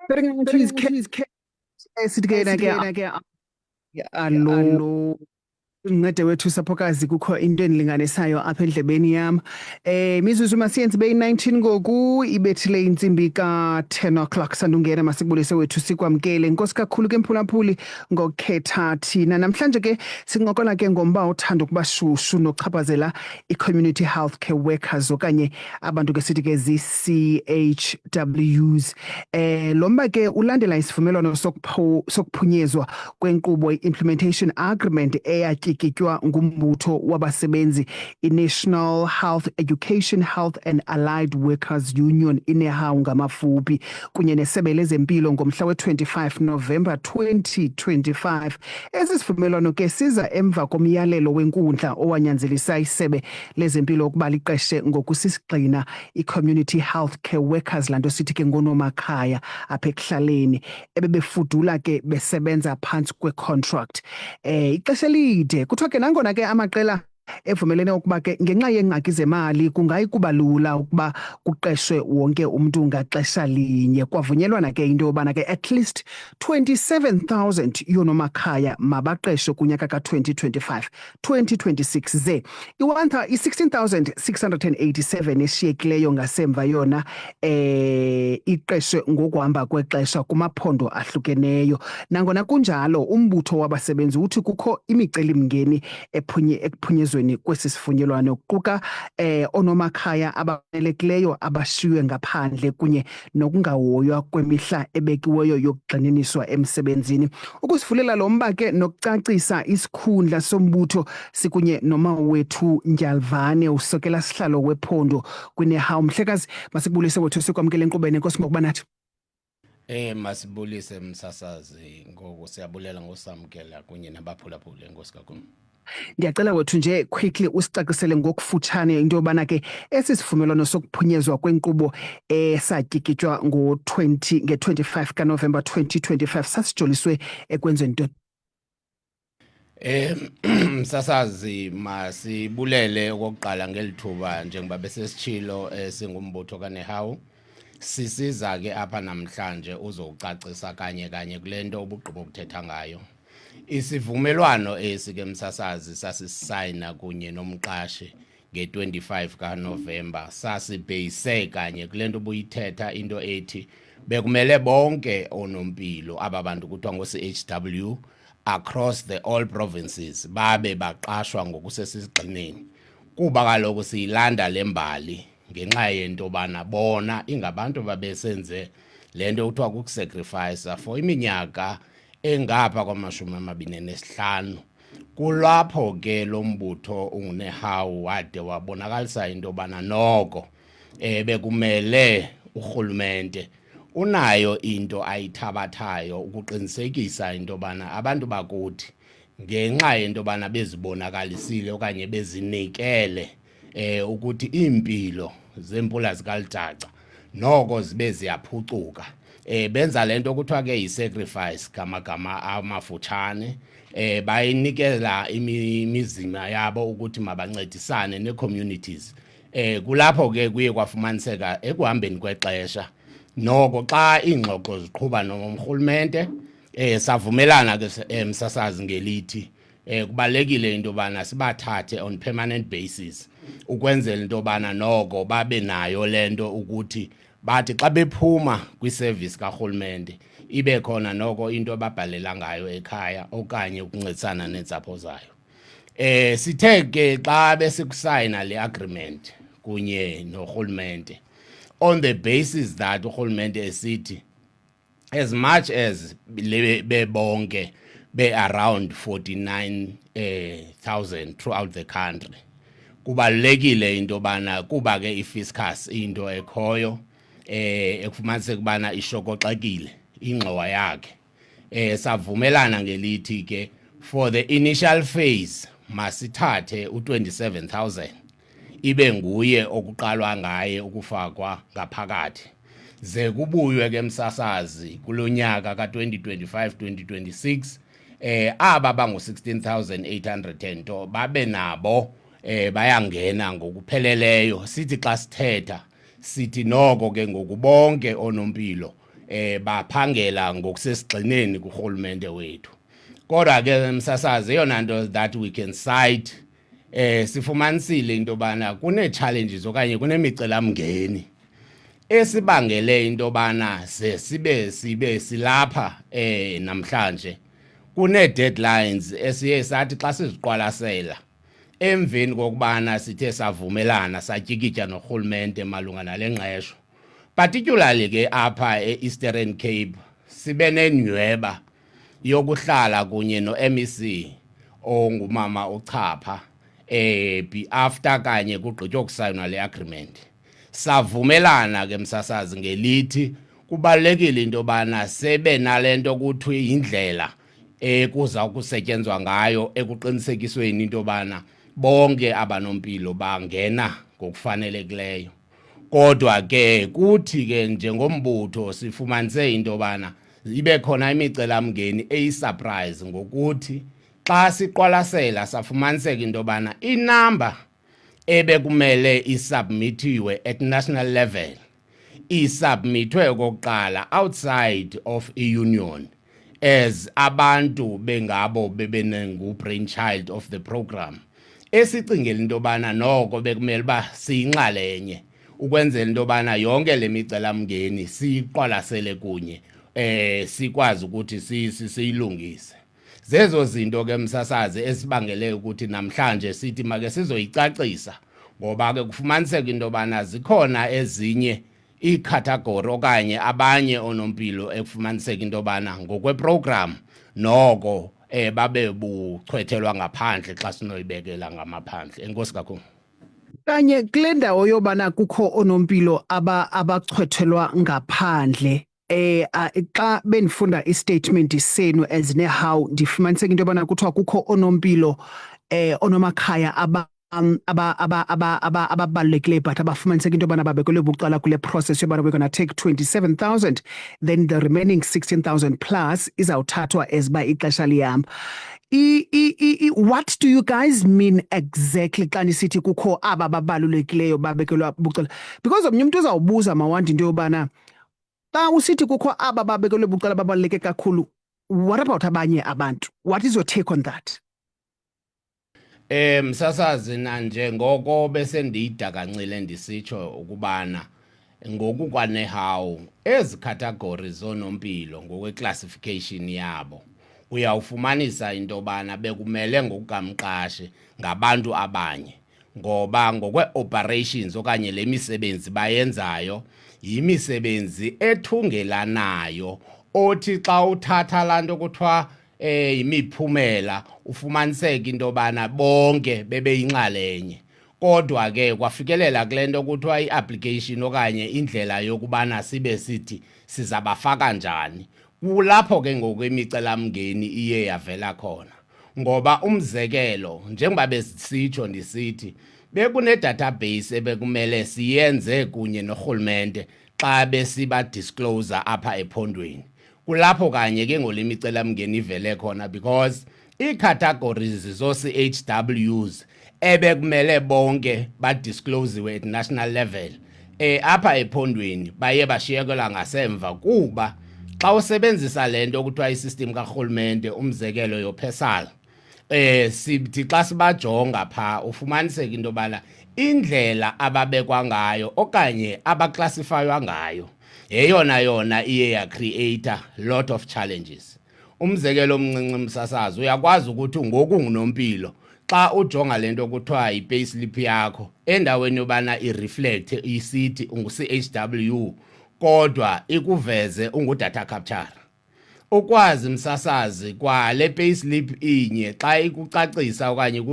Putting into his case together ke alo Ncede wethu saphokazi kukho into endilinganisayo apha endlebeni yam. Mizuzu masiyenzi beyi-19 ngoku ibethile intsimbi ka-10 o'clock sandungena masikubulise wethu sikwamkele. Nkosi kakhulu ke mphulaphuli ngokukhetha thina. Namhlanje ke sincokola ke ngomba othanda ukuba shushu nokuchaphazela i-community healthcare workers okanye abantu ke sithi ke zi-CHWs. Lo mba ke ulandela isivumelwano sokuphunyezwa kwenkqubo i-implementation agreement eyatyikitywa ngumbutho wabasebenzi i-National Health Education Health and Allied Workers Union iNEHAWU ngamafuphi kunye nesebe lezempilo ngomhla we-25 November 2025. Esi sivumelwano ke siza emva komyalelo wenkundla owanyanzelisa isebe lezempilo ukuba liqeshe ngokusisigxina i-community healthcare workers lanto sithi ke ngonomakhaya apha ekuhlaleni ebebefudula ke besebenza phantsi kwe-contract. Ixesha elide kuthiwa ke nangona ke amaqela evumelene ukuba ke ngenxa yeengxaki zemali kungayi kuba lula ukuba kuqeshwe wonke umntu ngaxesha linye. Kwavunyelwana ke into yobana ke at least 27,000 yoonomakhaya mabaqeshwe kunyaka ka-2025-2026 ze i-16,687 eshiyekileyo ngasemva yona iqeshwe ngokuhamba kwexesha kumaphondo ahlukeneyo. Nangona kunjalo umbutho wabasebenzi uthi kukho imicelimngeni ekuphunyezweni kwesi sivunyelwano kuquka oonomakhaya abafanelekileyo abashiywe ngaphandle kunye nokungahoywa kwemihla ebekiweyo yokugxininiswa emsebenzini. Ukusivulela lo mba ke nokucacisa isikhundla sombutho sikunye nomawethu Ndyalvane usokela sihlalo wephondo kwiNEHAWU. Mhlekazi masikubulise wethu sikwamkele enkqubeni. Enkosi ngokuba nathi. Masibulise msasazi ngoku siyabulela ngosamkela kunye nabaphulaphuli. Enkosi kakhulu. Ndiyacela wethu nje quickly usicacisele ngokufutshane into yobana ke esi sivumelwano sokuphunyezwa kwenkqubo esatyikitywa nge-25 kaNovemba 2025 sasijoliswe ekwenzeni into. Msasazi masibulele okokuqala ngelithuba njengoba besesitshilo singumbutho kaNEHAWU. Sisiza ke apha namhlanje uzowucacisa kanye kule nto ubugqibo ukuthetha ngayo. Isivumelwano esi ke msasazi sasisayina kunye nomqashi nge-25 kaNovemba sasibheyise kanye kule nto ubuyithetha into ethi bekumele bonke onompilo aba bantu kuthiwa ngo-CHW across the all provinces babe baqashwa ngokusesigxineni kuba kaloku siyilanda le mbali ngenxa yento bana bona ingabantu babesenze le nto kuthiwa kukusacrifice for iminyaka engapha kwama-25. Kulapho ke lo mbutho unguNEHAWU wade wabonakalisa into yobana noko bekumele urhulumente unayo into ayithabathayo ukuqinisekisa into yobana abantu bakuthi ngenxa yento yobana bezibonakalisile okanye bezinikele ukuthi iimpilo zempula zikalijaca noko zibe ziyaphucuka. Benza lento kuthiwa ke yi-sacrifice ngamagama amafutshane. Bayinikela imizima yabo ukuthi mabancedisane nee-communities. Kulapho ke kuye kwafumaniseka ekuhambeni kwexesha noko xa iingxoxo ziqhuba nomrhulumente savumelana ke msasazi ngelithi kubalekile into yobana sibathathe on permanent basis ukwenzela into yobana noko babe nayo lento ukuthi bathi xa bephuma kwiservice karhulumente ibe khona noko into ababhalela ngayo ekhaya okanye ukuncedisana neentsapho zayo. Sithe ke xa besikusayina le agreement kunye norhulumente on the basis that urhulumente esithi as much as bebonke be-around 49,000 throughout the country kubalulekile into yobana kuba ke i-fiscus into ekhoyo ekufumaniseka ukubana ishokoxekile ingxowa yakhe. Savumelana ngelithi ke for the initial phase masithathe u-27,000 ibe nguye okuqalwa ngaye ukufakwa ngaphakathi ze kubuywe ke msasazi kulonyaka ka-2025-2026 aba bangu-16,800 nto babe nabo bayangena ngokupheleleyo. Sithi xa sithetha sithi noko ke ngokubonke onompilo baphangela ngokusesigxineni kurhulumente wethu. Kodwa ke msasazi eyona nto that we can cite sifumanisile into bana kune-challenges okanye kunemicelamngeni esibangele into bana sibe silapha namhlanje. Kune-deadlines esiye sathi xa siziqwalasela emveni kokubana sithe savumelana satyikitya norhulumente malunga nale ngqesho, particularly ke apha e-Eastern Cape sibe nenyweba yokuhlala kunye no-MEC ongumama uChapha after kanye kugqitywa ukusayinwa le agreement. Savumelana ke msasazi ngelithi kubalulekile into bana sebe nalento kuthiwa indlela kuza kusetyenzwa ngayo ekuqinisekisweni into bana bonke abanompilo bangena ngokufanelekileyo. Kodwa ke kuthi ke njengombutho sifumanise into bana ibe khona imicelamngeni eyisurprise ngokuthi xa siqwalasela safumaniseka into bana inamba ebekumele isubmithiwe at national level isubmithwe okokuqala outside of i-union as abantu bengabo bebenengu-brainchild of the program. Esicingela into bana noko bekumele uba siyinxalenye ukwenzela into bana yonke le micelamngeni siyiqwalasele kunye sikwazi ukuthi siyilungise. Zezo zinto ke msasazi esibangele ukuthi namhlanje sithi make sizoyicacisa ngoba ke kufumaniseka into bana zikhona ezinye icategory okanye abanye onompilo ekufumaniseka into bana ngokweprogram noko babe buchwethelwa ngaphandle xa sinoyibekela ngamaphandle. Enkosi kakhulu. Kanye kule ndawo yobana kukho onompilo abachwethelwa ngaphandle xa benifunda istatement senu ezinehawu ndifumaniseka into yobana kuthiwa kukho onompilo onomakhaya ababalulekileyo but abafumaniseka into yobana babekelwe bucala kule process yobana we're gonna take 27,000 then the remaining 16,000 plus izawuthathwa as uba ixesha lihamba. What do you guys mean exactly xa nisithi kukho aba babalulekileyo babekelwa bucala? Because omnye umntu uzawubuza mawandi into yobana xa usithi kukho aba babekelwe bucala babaluleke kakhulu, what about abanye abantu? What is your take on that? Msasazi nanje ngoko bese ndiyidakancile ndisitsho ukubana ngokukwanehawu ezi categories zonompilo ngokweclassification yabo uyawufumanisa into bana bekumele ngokukamqashe ngabantu abanye ngoba ngokwe-operations okanye le misebenzi bayenzayo yimisebenzi ethungelanayo othi xa uthatha laa nto kuthiwa imiphumela ufumaniseka into bana bonke bebeyinxalenye. Kodwa ke kwafikelela kule nto kuthiwa i-application okanye indlela yokubana sibe sithi sizabafaka njani. Kulapho ke ngokwemicelamngeni iye yavela khona ngoba umzekelo njengoba besitsho ndisithi bekune-database ebekumele siyenze kunye norhulumente xa besiba disclosure apha ephondweni. Kulapho kanye ke ngolemicelamngeni ivele khona because ii-categories zo-CHWs ebekumele bonke badisclosiwe at national level apha ephondweni baye bashiyekelwa ngasemva kuba xa usebenzisa le nto kuthiwa isystem karhulumente umzekelo yoPESAL sithi xa sibajonga phaa ufumaniseka into yobana indlela ababekwa ngayo okanye abaklasifaywa ngayo yeyona iye yacreata lot of challenges. Umzekelo omncinci msasazi uyakwazi ukuthi ngoku ngunompilo xa ujonga le nto kuthiwa yi-payslip yakho endaweni yobana ireflect isithi ungu-CHW kodwa ikuveze ungudata capture. Ukwazi msasazi kwale payslip inye xa ikucacisa okanye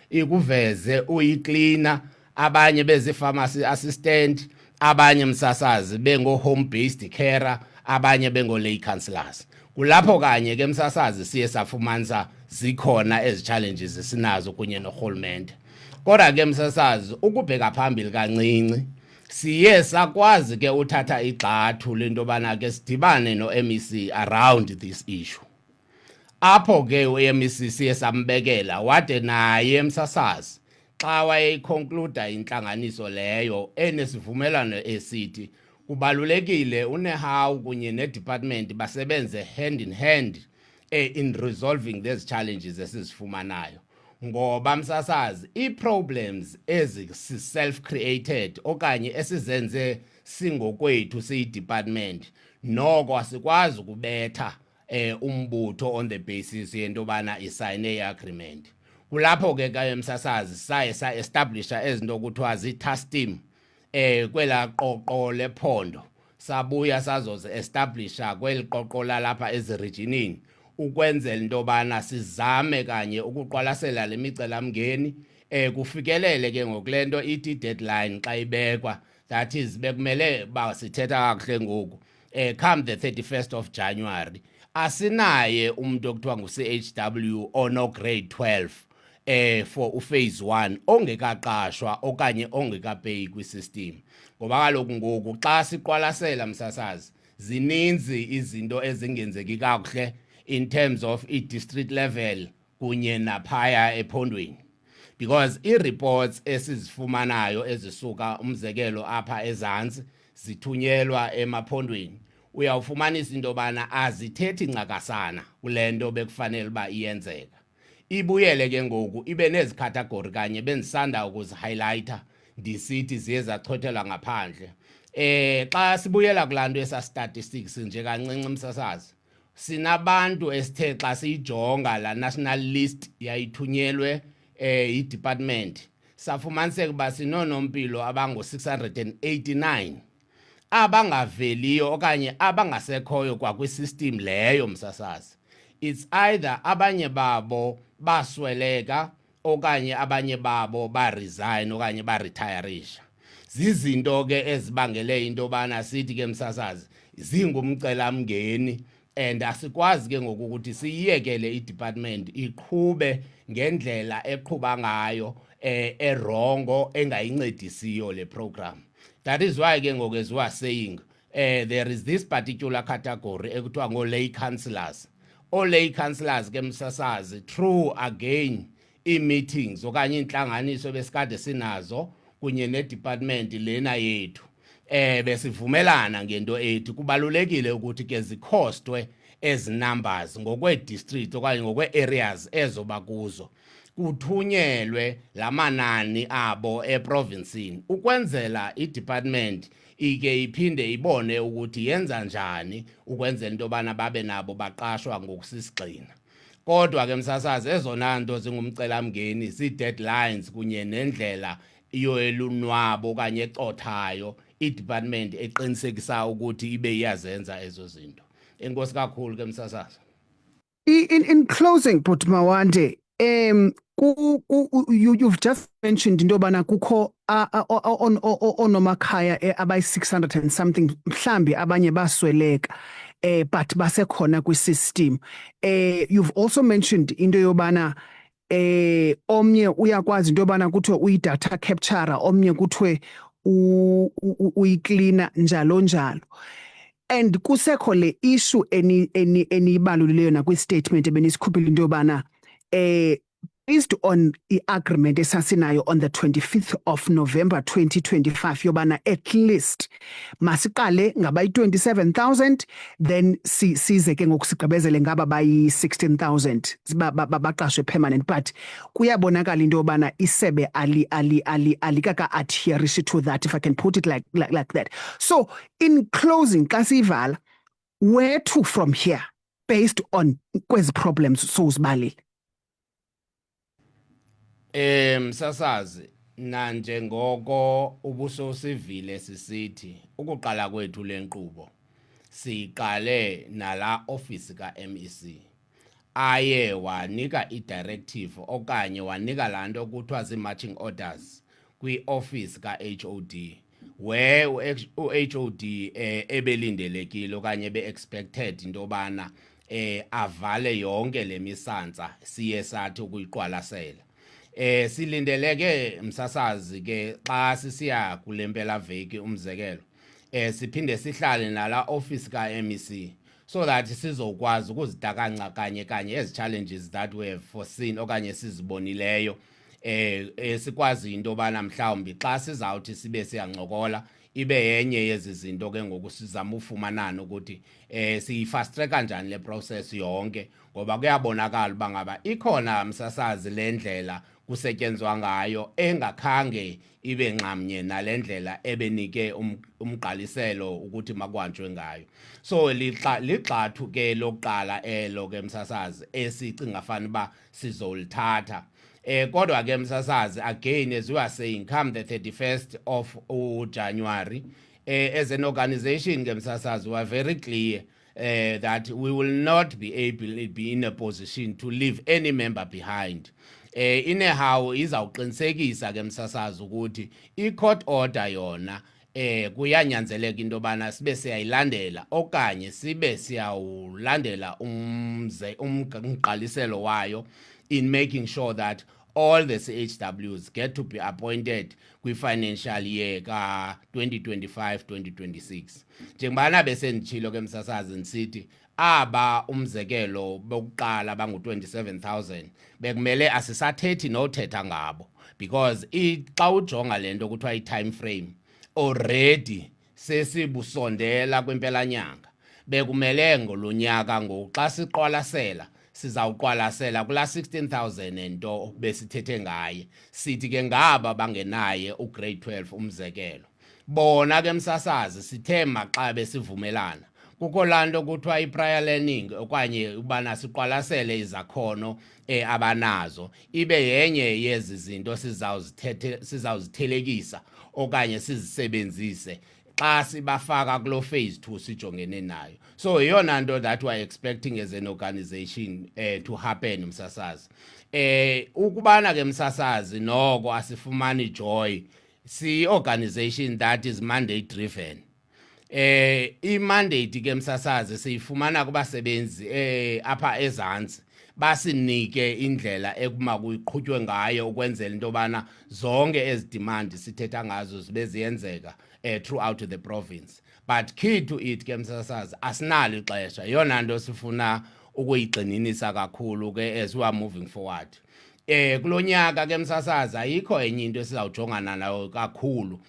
ikuveze uyicleaner, abanye bezi-pharmacy assistant, abanye msasazi bengo-home based carer, abanye bengo-lay counselors. Kulapho kanye ke msasazi siye safumanisa zikhona ezi challenges sinazo kunye norhulumente. Kodwa ke msasazi ukubheka phambili kancinci siye sakwazi ke uthatha igxathu lento bana ke sidibane no-MEC around this issue. Apho ke u-MEC siye sambekela wade naye msasazi xa wayeyiconcluda inhlanganiso leyo enesivumelano esithi kubalulekile uNeHAWU kunye nedepartment basebenze hand in hand in resolving these challenges esizifumanayo, ngoba msasazi ii-problems self created okanye esizenze singokwethu siyi-department noko asikwazi ukubetha umbutho on the basis yento yobana isayine i-agreement. Kulapho ke kaye msasazi saye sa-establisha ezinto kuthiwa zii-task team kwela qoqo lephondo, sabuya sazozi-establisha kweli qoqo lalapha ezirijinini ukwenzela into yobana sizame kanye ukuqwalasela le micelamngeni kufikelele ke ngokule nto ithi deadline xa ibekwa, that is bekumele ba sithetha kakuhle ngoku come the 31st of January asinaye umuntu okuthiwa ngu-CHW ono grade 12 for uphase 1 ongekaqashwa okanye ongekapeyi kwisystem, ngoba kaloku ngoku xa siqwalasela msasazi zininzi izinto ezingenzeki kakuhle in terms of i-district level kunye naphaya ephondweni, because i-reports esizifumanayo ezisuka umzekelo apha ezantsi zithunyelwa emaphondweni uyawufumanisa into yobana azithethi ncakasana kule nto bekufanele uba iyenzeka. Ibuyele ke ngoku ibe nezi category kanye bendisanda ukuzihighlighter ndisithi ziye zachothelwa ngaphandle. Xa sibuyela kulaa nto esa statistics nje kancinci msasazi, sinabantu esithe xa siyijonga la national list yayithunyelwe i-department safumaniseka uba sinonompilo abango-689 abangaveliyo okanye abangasekhoyo kwakwisystem leyo msasazi. It's either abanye babo basweleka okanye abanye babo baresign okanye baretirisha. Zizinto ke ezibangele into yobana sithi ke msasazi zingumcelamngeni and asikwazi ke ngoku ukuthi siyiyekele i-department iqhube ngendlela eqhuba ngayo erongo engayincedisiyo le program. That is why ke ngoku as we are saying there is this particular category ekuthiwa ngo-lay councillors. All-lay councillors ke msasazi through again ii-meetings okanye iintlanganiso besikade sinazo kunye ne-department lena yethu besivumelana ngento ethi kubalulekile ukuthi ke zikhostwe ezi numbers ngokwe-district okanye ngokwe-areas ezoba kuzo kuthunyelwe la manani abo eprovinsini ukwenzela i-department ike iphinde ibone ukuthi yenza njani ukwenzela into yobana babe nabo baqashwa ngokusisigxina. Kodwa ke msasazi ezona nto zingumcelamngeni zii-deadlines kunye nendlela yoelunwabo okanye ecothayo i-department eqinisekisa ukuthi ibe iyazenza ezo zinto. Enkosi kakhulu ke msasazi. In closing, Bhuti Mawande, you've just mentioned into yobana kukho onomakhaya abayi-600 and something mhlambi abanye basweleka but basekhona kwisystem. You've also mentioned into yobana omnye uyakwazi into yobana kuthiwe uyi-data capture, omnye kuthiwe uyiklina njalo njalo. And kusekho le issue enibalulileyo nakwi-statement ebenisikuphile into yobana based on i-agreement esasinayo on the 25th of November 2025 yobana at least masiqale ngabayi-27,000 then size ke ngokusigqibezele ngaba bayi-16,000 baqashwe permanent, but kuyabonakala into yobana isebe alikaka-adherishi to that, if I can put it like that. So in closing, xa siyivala, where to from here based on kwezi problems sozibalile? Msasazi nanjengoko ubusosivile sisithi ukuqala kwethu lenkqubo siqale nala office ka-MEC aye wanika i-directive okanye wanika laa nto kuthiwa zii-marching orders kwi-office ka-HOD where u-HOD ebelindelekile okanye ebe-expected into yobana avale yonke le misantsa siye sathi ukuyiqwalasela. Silindeleke msasazi ke xa sisiya kule mpelaveki umzekelo siphinde sihlale nala office ka-MEC so that sizokwazi ukuzidakanca kanye ezi challenges that we have foreseen okanye sizibonileyo sikwazi into bana mhlawumbi xa sizawuthi sibe siyancokola ibe yenye yezi zinto ke ngoku sizama ufumanana ukuthi siyifast track kanjani le process yonke ngoba kuyabonakala uba ngaba ikhona msasazi le ndlela kusetyenzwa ngayo engakhange ibe nxamnye nale ndlela ebenike umgqaliselo ukuthi makwanjwe ngayo. So ligxathu ke lokuqala elo ke msasazi esicinga fana uba sizolithatha. Kodwa ke msasazi again as we are saying come the 31st of January as an organization ke msasazi we are very clear that we will not be able to be in a position to leave any member behind. Inehawu izawuqinisekisa ke msasazi ukuthi i-court order yona kuyanyanzeleka into bana sibe siyayilandela okanye sibe siyawulandela umgqaliselo wayo in making sure that all the CHWs get to be appointed kwi-financial year ka-2025-2026. Njengobana besenditshilo ke msasazi nisithi aba umzekelo bokuqala bangu-27,000 bekumele asisathethi nothetha ngabo because xa ujonga le nto kuthiwa i-time frame already sesibusondela kwempela nyanga bekumele ngolonyaka ngoku xa siqwalasela sizawuqwalasela kula 16,000 nento besithethe ngaye sithi ke ngaba bangenaye ugrade 12 umzekelo bona ke msasazi sithe maxa besivumelana kukho lanto kuthiwa i-prior learning okanye ubana siqwalasele izakhono abanazo ibe yenye yezi zinto sizawuzithelekisa okanye sizisebenzise xa sibafaka kulo phase 2 sijongene nayo. So yona nto that we are expecting as an organization to happen msasazi. Ukubana ke msasazi noko asifumani joy si organization that is mandate driven. I-mandate ke msasazi siyifumana kubasebenzi apha ezantsi basinike indlela ekuma kuyiqhutywe ngayo ukwenzela into bana zonke ezi demand sithetha ngazo zibe ziyenzeka throughout the province. But key to it ke msasazi asinalo ixesha yona nto sifuna ukuyigxininisa kakhulu ke as we are moving forward. Kulonyaka ke msasazi ayikho enye into esizawujongana nayo kakhulu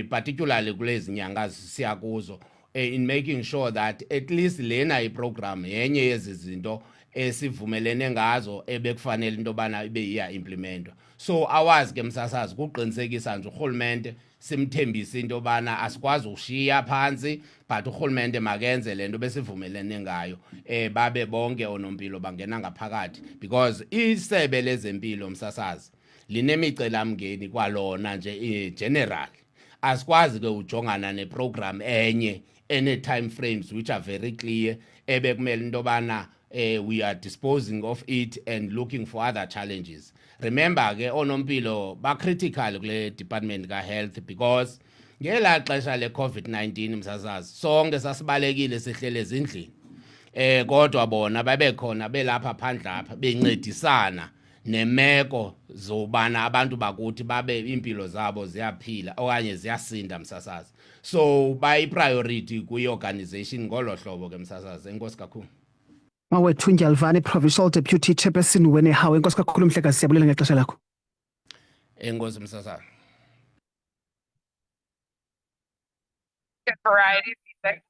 particularly kulezi nyanga siya kuzo in making sure that at least lena iprogram yenye yezi zinto esivumelene ngazo ebekufanele into bana ibe iya implementwa. So awazi ke msasazi kuqinisekisa nje urhulumente simthembisa into bana asikwazi ushiya phansi but urhulumente makenze lento besivumelene ngayo babe bonke onompilo bangena ngaphakathi because isebe lezempilo msasazi linemicela mngeni kwalona nje general asikwazi ke ujongana neprogram enye time frames which are very clear ebekumele into bana we are disposing of it and looking for other challenges. Remember ke onompilo ba critical kule department ka health because ngela xesha le COVID-19 msasazi sonke sasibalekile sihlele ezindlini kodwa bona babekhona belapha phandle apha bencedisana nemeko zobana abantu bakuthi babe impilo zabo ziyaphila okanye ziyasinda msasazi. So by priority kuyi-organization ngolo hlobo ke msasazi. Enkosi kakhulu. Mawethu Ndyalvane, Provincial Deputy Chairperson wenehawu. Enkosi kakhulu Mhlekazi, siyabulela ngexesha lakho. Enkosi msasazi. Variety of music.